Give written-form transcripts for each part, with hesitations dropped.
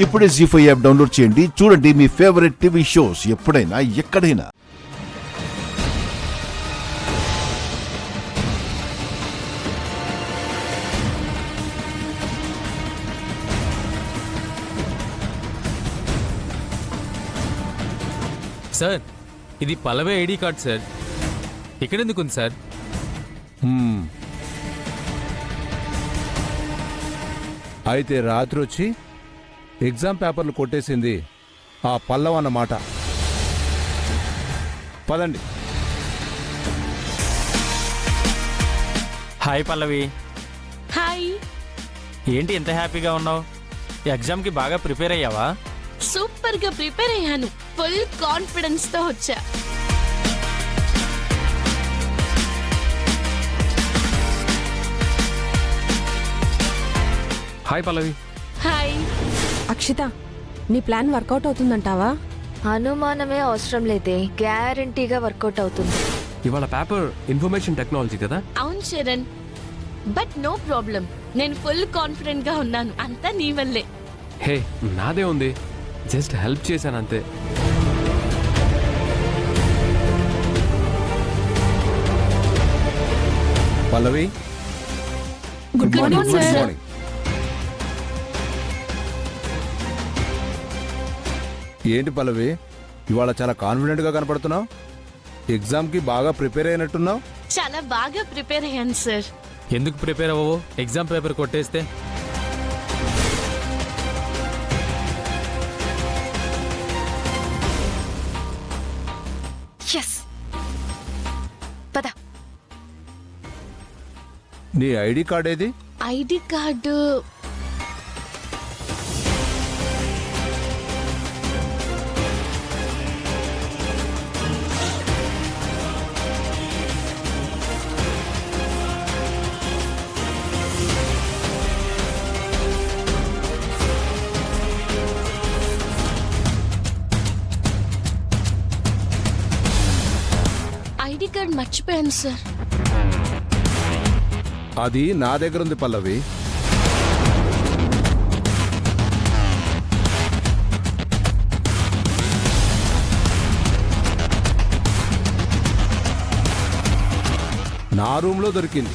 ఇప్పుడే జీ5 app download చేయండి. చూడండి మీ ఫేవరెట్ టీవీ షోస్ ఎప్పుడైనా ఎక్కడైనా. సార్, ఇది పల్లవి ఐడి కార్డ్ సార్. ఇక్కడ ఎందుకు ఉంది సార్? అయితే రాత్రి వచ్చి ఎగ్జామ్ పేపర్లు కొట్టేసింది ఆ పల్లవ్ అన్నమాట. పదండి. హాయ్ పల్లవి. హాయ్. ఏంటి ఎంత హ్యాపీగా ఉన్నావు? ఎగ్జామ్కి బాగా ప్రిపేర్ అయ్యావా? సూపర్ గా ప్రిపేర్ అయ్యాను. ఫుల్ కాన్ఫిడెన్స్ తో వచ్చా. హాయ్ పల్లవి. హాయ్. అక్షిత, నీ ప్లాన్ వర్కౌట్ అవుతుందంటావా? అనుమానమే అవసరం లేదే, గ్యారంటీగా వర్కౌట్ అవుతుంది. ఇవాళ పేపర్ ఇన్ఫర్మేషన్ టెక్నాలజీ కదా? అవును చరణ్, బట్ నో ప్రాబ్లం. నేను ఫుల్ కాన్ఫిడెంట్ గా ఉన్నాను. అంతా నీ వల్లే. హే, నాదే ఉంది, జస్ట్ హెల్ప్ చేశాను అంతే. Pallavi, good morning good sir. Morning. ఏంటి పల్లవి, ఇవాళ చాలా కాన్ఫిడెంట్ గా కనపడుతున్నావు. ఎగ్జామ్ కి బాగా ప్రిపేర్ అయినట్టున్నావు. చాలా బాగా ప్రిపేర్ అయ్యాను సార్. ఎందుకు ప్రిపేర్ అవ్వవు? ఎగ్జామ్ పేపర్ కొట్టేస్తే. ఎస్, పద. నీ ఐడి కార్డ్ ఏది? ఐడి కార్డు మర్చిపోయాను సార్. అది నా దగ్గర ఉంది పల్లవి. నా రూమ్లో దొరికింది.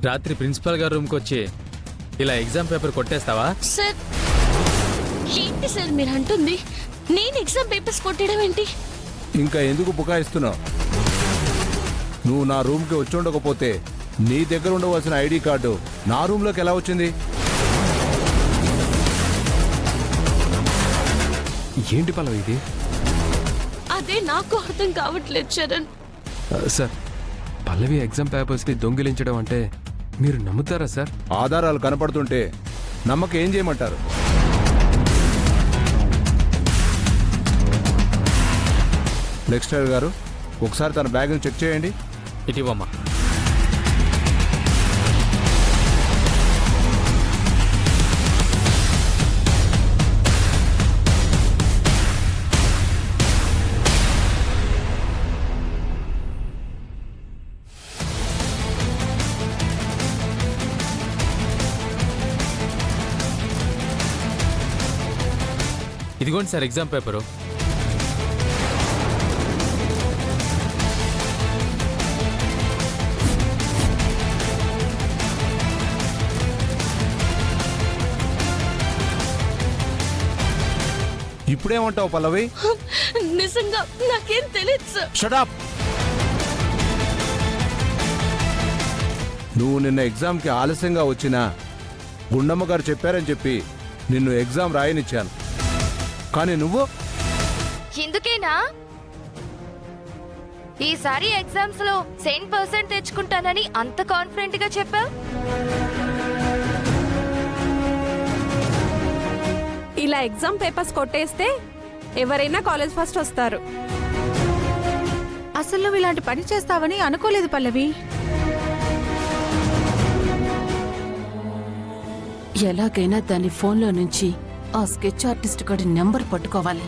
రాత్రి ప్రిన్సిపల్ గారి రూమ్కి వచ్చి ఇలా ఎగ్జామ్ పేపర్ కొట్టేస్తావా? సార్, ఏంటి సార్ మీరు అంటుంది? నేను ఎగ్జామ్ పేపర్స్ కొట్టడం ఏంటి? ఇంకా ఎందుకు బుకాయిస్తున్నావు? నువ్వు నా రూమ్కి వచ్చి ఉండకపోతే నీ దగ్గర ఉండవలసిన ఐడి కార్డు నా రూమ్లోకి ఎలా వచ్చింది? ఏంటి పల్లవి ఇది? అదే నాకు అర్థం కావట్లేదు చరణ్. సార్, పల్లవి ఎగ్జామ్ పేపర్స్ని దొంగిలించడం అంటే మీరు నమ్ముతారా సార్? ఆధారాలు కనపడుతుంటే నమ్మకం ఏం చేయమంటారు? లెక్చరర్ గారు, ఒకసారి తన బ్యాగ్ను చెక్ చేయండి. ఇటీవమ్మా. ఇదిగోండి సార్ ఎగ్జామ్ పేపరు. ఇప్పుడేమంటావు పల్లవి? నిజంగా నాకేం తెలియదు సార్. Shut up. నువ్వు నిన్న ఎగ్జామ్కి ఆలస్యంగా వచ్చినా గుండమ్మ గారు చెప్పారని చెప్పి నిన్ను ఎగ్జామ్ రాయనిచ్చాను. కానీ నువ్వు ఎందుకేనా ఈసారి ఎగ్జామ్స్ లో 100% తెచ్చుకుంటానని అంత కాన్ఫిడెంట్ గా చెప్పావు? ఇలా ఎగ్జామ్ పేపర్స్ కొట్టేస్తే ఎవరైనా కాలేజ్ ఫస్ట్ వస్తారు. అసలు నువ్వు ఇలాంటి పని చేస్తావని అనుకోలేదు పల్లవి. ఎలాగైనా దాని ఫోన్లో నుంచి ఆ స్కెచ్ ఆర్టిస్ట్ గడి నెంబర్ పట్టుకోవాలి.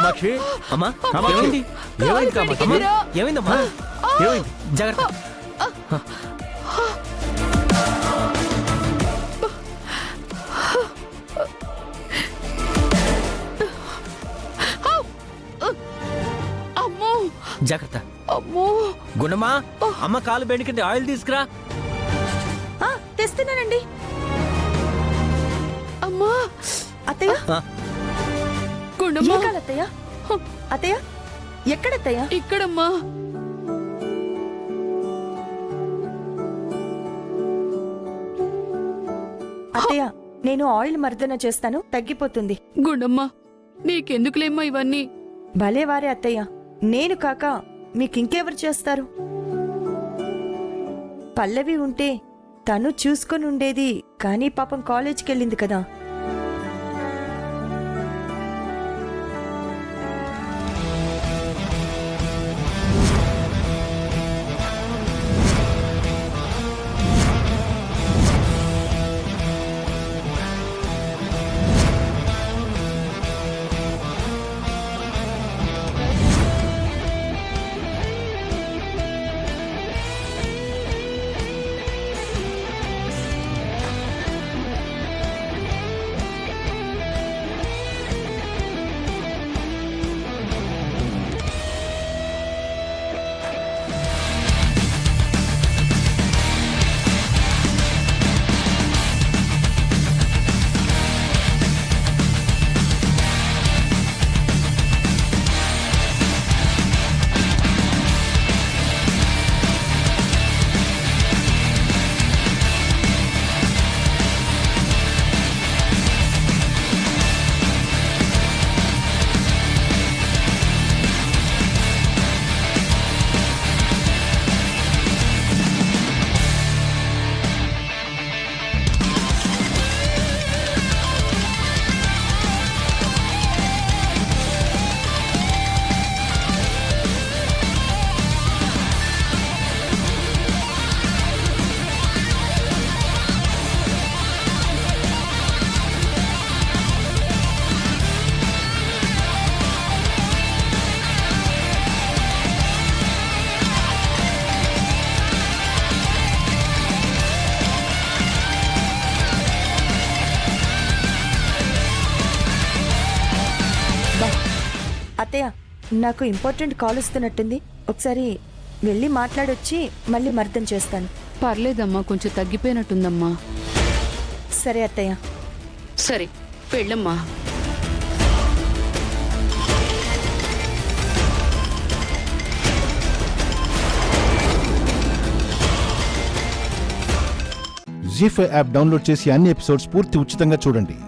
కామాక్షి అమ్మా కామాక్షి ఏమైంది? ఏమైంది కామాక్షి ఏమైందమ్మా? ఏమైంది జాగ్రత్త. అమ్మో జాగ్రత్త. అమ్మో గుణమా అమ్మ కాలు బెండికింది ఆయిల్ తీసుకురా. తెస్తున్నానండి. అమ్మా అత్తయ్య ఆ, గుణమా అత్తయ్య అత్తయ్య ఎక్కడత్తయ్య? ఇక్కడమ్మా. అత్తయ్య నేను ఆయిల్ మర్దన చేస్తాను, తగ్గిపోతుంది. గుండమ్మా నీకెందుకులేమ్మా ఇవన్నీ? భలేవారే అత్తయ్య, నేను కాక మీకింకెవరు చేస్తారు? పల్లవి ఉంటే తను చూసుకొని ఉండేది, కానీ పాపం కాలేజ్కి వెళ్ళింది కదా. అత్తయ్య నాకు ఇంపార్టెంట్ కాల్ వస్తున్నట్టుంది, ఒకసారి వెళ్ళి మాట్లాడొచ్చి మళ్ళీ మర్దం చేస్తాను. పర్లేదమ్మా, కొంచెం తగ్గిపోయినట్టుందమ్మా. సరే అత్తయ్య. సరే వెళ్ళమ్మా. జీ5 యాప్ డౌన్లోడ్ చేసి అన్ని ఎపిసోడ్స్ పూర్తి ఉచితంగా చూడండి.